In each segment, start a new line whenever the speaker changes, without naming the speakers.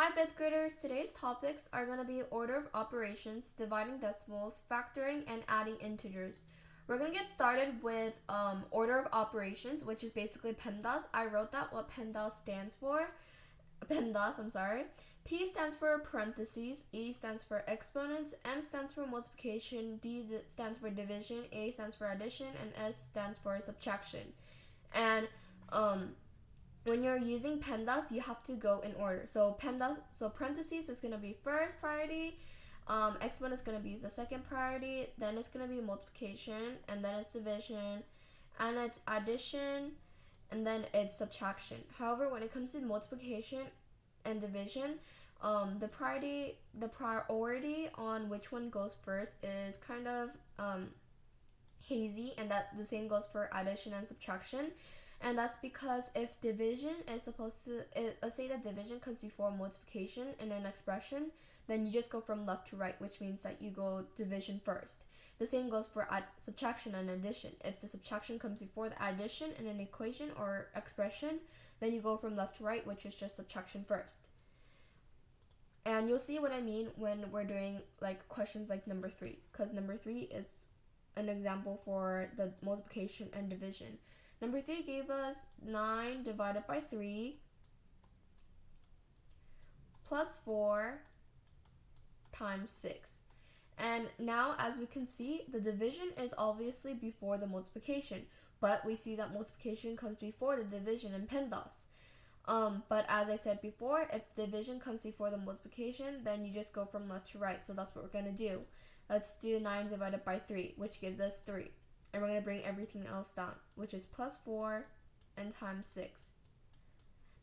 Hi 5th graders, today's topics are going to be order of operations, dividing decimals, factoring, and adding integers. We're going to get started with order of operations, which is basically PEMDAS. I wrote that what PEMDAS stands for. P stands for parentheses, E stands for exponents, M stands for multiplication, D stands for division, A stands for addition, and S stands for subtraction. And when you're using PEMDAS, you have to go in order. So parentheses is going to be first priority, exponent is going to be the second priority, then it's going to be multiplication, and then it's division, and it's addition, and then it's subtraction. However, when it comes to multiplication and division, the priority on which one goes first is kind of hazy, and that the same goes for addition and subtraction. And that's because if division is supposed to, let's say that division comes before multiplication in an expression, then you just go from left to right, which means that you go division first. The same goes for subtraction and addition. If the subtraction comes before the addition in an equation or expression, then you go from left to right, which is just subtraction first. And you'll see what I mean when we're doing like questions like number 3, because number 3 is an example for the multiplication and division. Number 3 gave us 9 divided by 3 plus 4 times 6. And now, as we can see, the division is obviously before the multiplication, but we see that multiplication comes before the division in PEMDAS. But as I said before, if division comes before the multiplication, then you just go from left to right. So that's what we're going to do. Let's do 9 divided by 3, which gives us 3. And we're going to bring everything else down, which is plus 4 and times 6.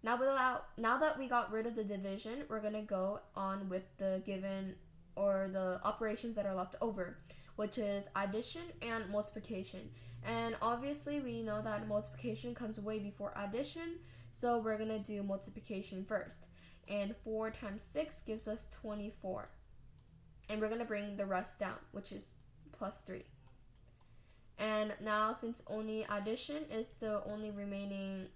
Now that we got rid of the division, we're going to go on with the given or the operations that are left over, which is addition and multiplication. And obviously we know that multiplication comes way before addition, so we're going to do multiplication first. And 4 times 6 gives us 24. And we're going to bring the rest down, which is plus 3. And now, since only addition is the remaining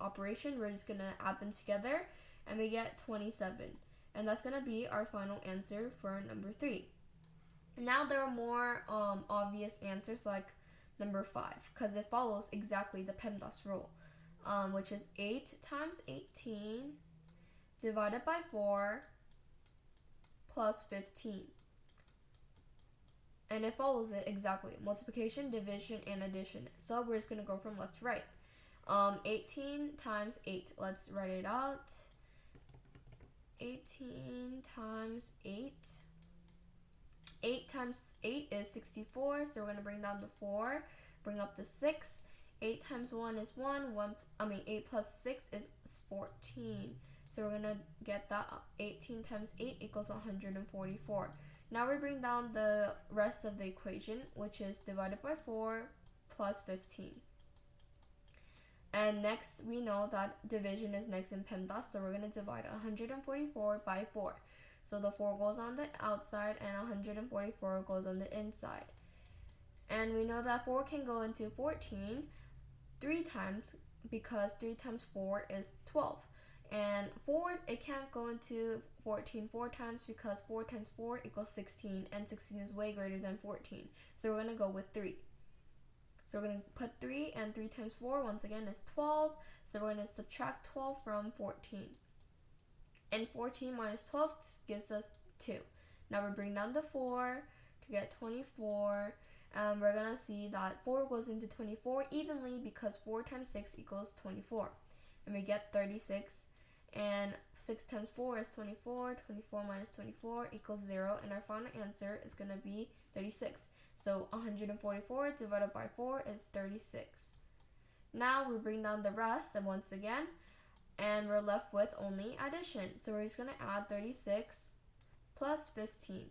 operation, we're just gonna add them together, and we get 27. And that's gonna be our final answer for number 3. Now there are more obvious answers like number 5, because it follows exactly the PEMDAS rule, which is 8 times 18 divided by 4 plus 15. And it follows it exactly. Multiplication, division, and addition. So we're just going to go from left to right. 18 times 8. Let's write it out. 18 times 8. 8 times 8 is 64. So we're going to bring down the 4. Bring up the 6. 8 times 1 is 1. 8 plus 6 is 14. So we're going to get that 18 times 8 equals 144. Now we bring down the rest of the equation, which is divided by 4 plus 15. And next, we know that division is next in PEMDAS, so we're going to divide 144 by 4. So the 4 goes on the outside and 144 goes on the inside. And we know that 4 can go into 14 3 times, because 3 times 4 is 12. And 4, it can't go into 14 4 times, because 4 times 4 equals 16, and 16 is way greater than 14. So we're going to go with 3. So we're going to put 3, and 3 times 4, once again, is 12. So we're going to subtract 12 from 14. And 14 minus 12 gives us 2. Now we bring down the 4 to get 24. And we're going to see that 4 goes into 24 evenly, because 4 times 6 equals 24. And we get 36. And 6 times 4 is 24. 24 minus 24 equals 0. And our final answer is going to be 36. So 144 divided by 4 is 36. Now we bring down the rest, and once again, and we're left with only addition. So we're just going to add 36 plus 15.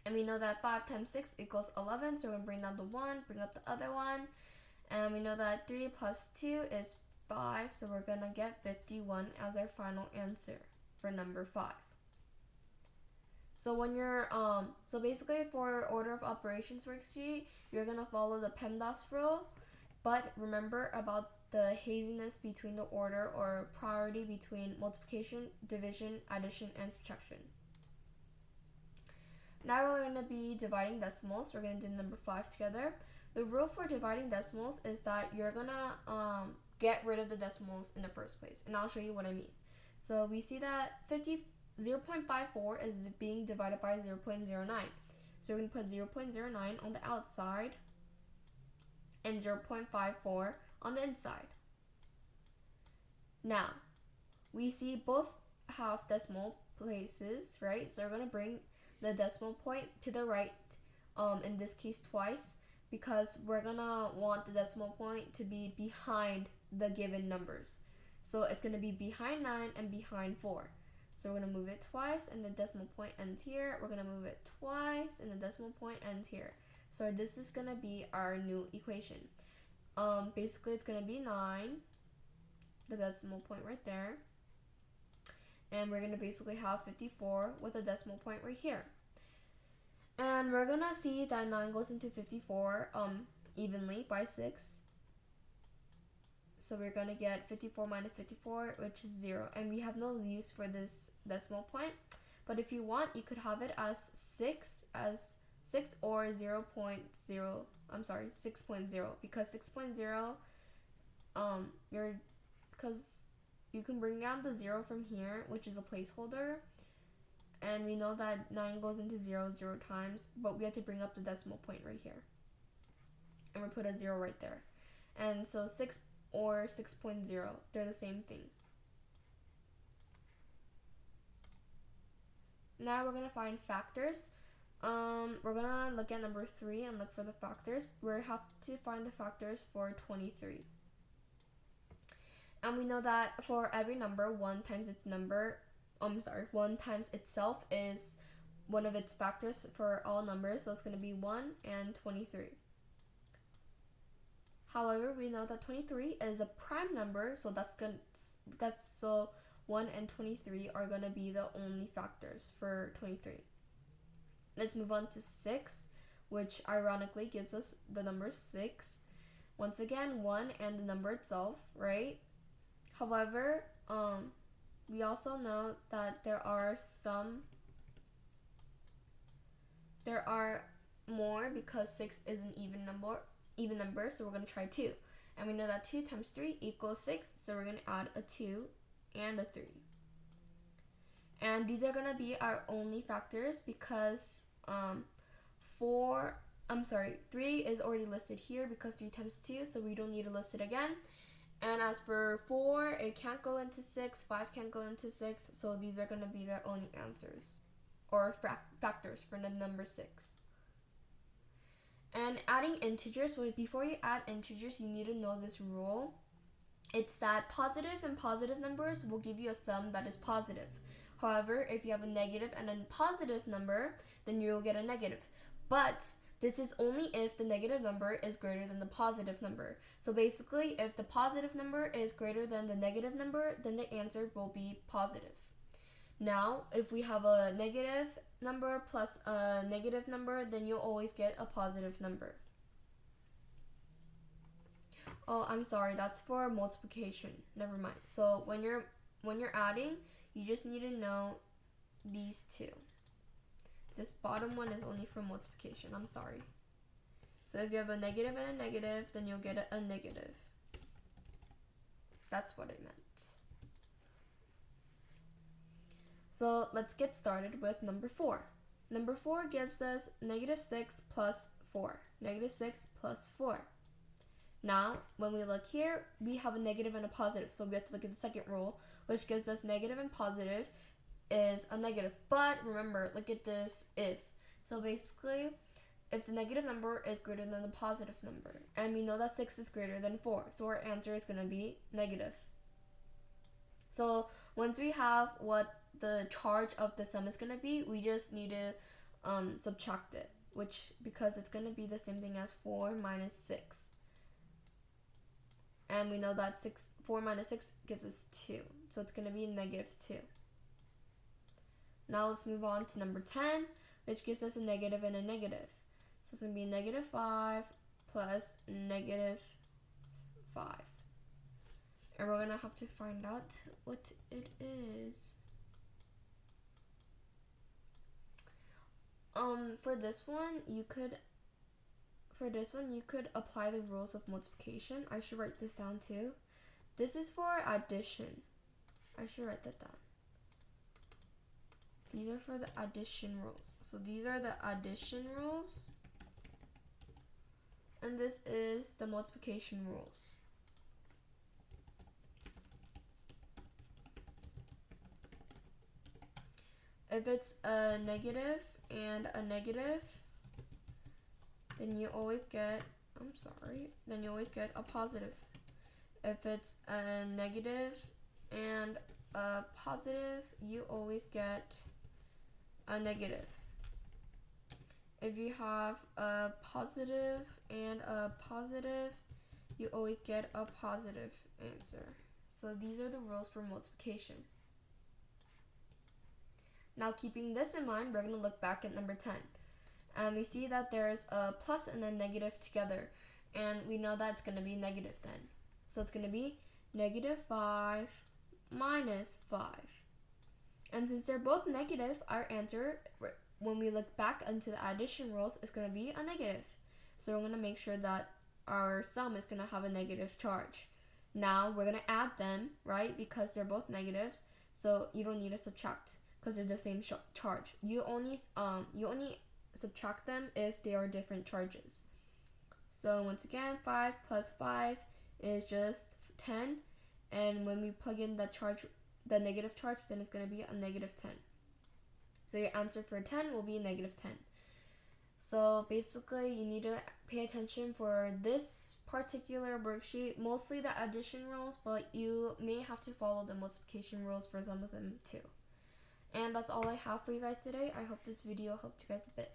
And we know that 5 times 6 equals 11. So we're going to bring down the 1, bring up the other one. And we know that 3 plus 2 is 5, so we're going to get 51 as our final answer for number 5. So when you're, so basically for order of operations worksheet, you're going to follow the PEMDAS rule, but remember about the haziness between the order or priority between multiplication, division, addition, and subtraction. Now we're going to be dividing decimals. We're going to do number 5 together. The rule for dividing decimals is that you're going to get rid of the decimals in the first place, and I'll show you what I mean. So we see that 0.54 is being divided by 0.09. So we're going to put 0.09 on the outside and 0.54 on the inside. Now, we see both have decimal places, right? So we're going to bring the decimal point to the right, in this case twice, because we're going to want the decimal point to be behind the given numbers. So it's going to be behind 9 and behind 4. So we're going to move it twice and the decimal point ends here. We're going to move it twice and the decimal point ends here. So this is going to be our new equation. Basically it's going to be 9, the decimal point right there. And we're going to basically have 54 with a decimal point right here. And we're going to see that 9 goes into 54 evenly by 6. So we're going to get 54 minus 54, which is 0. And we have no use for this decimal point. But if you want, you could have it as 6 or 6.0, because 6.0, because you can bring down the 0 from here, which is a placeholder. And we know that 9 goes into 0 times, but we have to bring up the decimal point right here. And we put a 0 right there. And so 6 or 6.0, they're the same thing. Now we're going to find factors. We're going to look at number 3 and look for the factors. We have to find the factors for 23. And we know that for every number, 1 times itself is one of its factors for all numbers. So it's going to be 1 and 23. However, we know that 23 is a prime number, so so 1 and 23 are going to be the only factors for 23. Let's move on to 6, which ironically gives us the number 6. Once again, 1 and the number itself, right? However, we also know that there are more, because 6 is an even number, so we're going to try 2. And we know that 2 times 3 equals 6, so we're going to add a 2 and a 3. And these are going to be our only factors because 3 is already listed here because 3 times 2, so we don't need to list it again. And as for 4, it can't go into 6, 5 can't go into 6, so these are going to be their only answers, or factors for the number 6. And adding integers, before you add integers, you need to know this rule. It's that positive and positive numbers will give you a sum that is positive. However, if you have a negative and a positive number, then you will get a negative. But this is only if the negative number is greater than the positive number. So basically, if the positive number is greater than the negative number, then the answer will be positive. Now, if we have a negative number plus a negative number, then you'll always get a positive number. Oh, I'm sorry, that's for multiplication. Never mind. So when you're adding, you just need to know these two. This bottom one is only for multiplication. I'm sorry. So if you have a negative and a negative, then you'll get a negative. That's what I meant. So let's get started with number 4. Number 4 gives us negative 6 plus 4. Negative 6 plus 4. Now, when we look here, we have a negative and a positive. So we have to look at the second rule, which gives us negative and positive is a negative. But remember, look at this if. So basically, if the negative number is greater than the positive number, and we know that 6 is greater than 4, so our answer is going to be negative. So once we have what the charge of the sum is going to be, we just need to subtract it, because it's going to be the same thing as 4 minus 6. And we know that 4 minus 6 gives us 2. So it's going to be negative 2. Now let's move on to number 10, which gives us a negative and a negative. So it's going to be negative 5 plus negative 5. and we're gonna have to find out what it is. For this one you could apply the rules of multiplication. I should write this down too. This is for addition. I should write that down. These are for the addition rules. So these are the addition rules. And this is the multiplication rules. If it's a negative and a negative, then you always get, then you always get a positive. If it's a negative and a positive, you always get a negative. If you have a positive and a positive, you always get a positive answer. So these are the rules for multiplication. Now, keeping this in mind, we're going to look back at number 10. And we see that there's a plus and a negative together. And we know that it's going to be negative then. So it's going to be negative 5 minus 5. And since they're both negative, our answer, when we look back into the addition rules, is going to be a negative. So we're going to make sure that our sum is going to have a negative charge. Now, we're going to add them, right? Because they're both negatives. So you don't need to subtract, because they're the same charge. You only subtract them if they are different charges. So once again, 5 plus 5 is just 10, and when we plug in the negative charge, then it's going to be a negative 10. So your answer for 10 will be negative 10. So basically, you need to pay attention for this particular worksheet, mostly the addition rules, but you may have to follow the multiplication rules for some of them too. And that's all I have for you guys today. I hope this video helped you guys a bit.